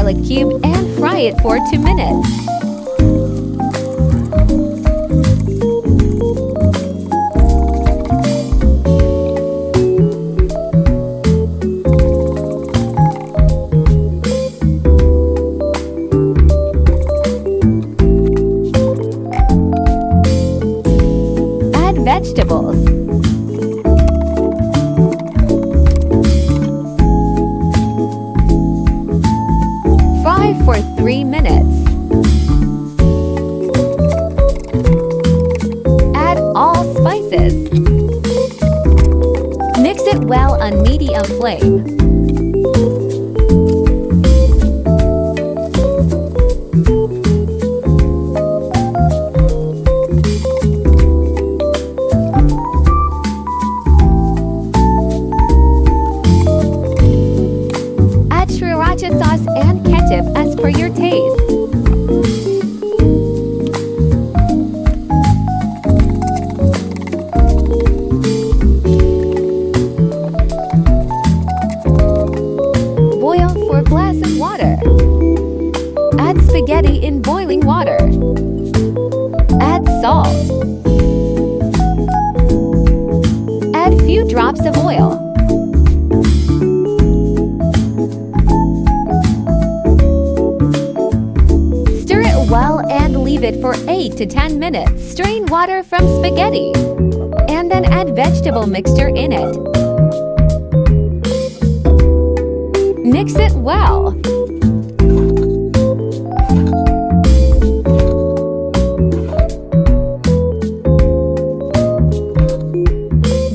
garlic cube and fry it for 2 minutes. Add vegetables. Fry for 3 minutes. Add all spices. Mix it well on medium flame. Add sriracha sauce and ketchup as per your taste. Boil for a glass of water. Add spaghetti in boiling water. Add salt. Add few drops of oil. Stir it well and leave it for 8 to 10 minutes. Strain water from spaghetti and then add vegetable mixture in it. Mix it well.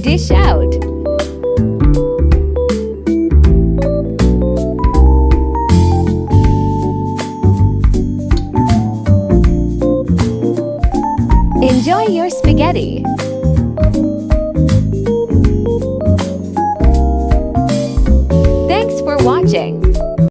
Dish out. Enjoy your spaghetti.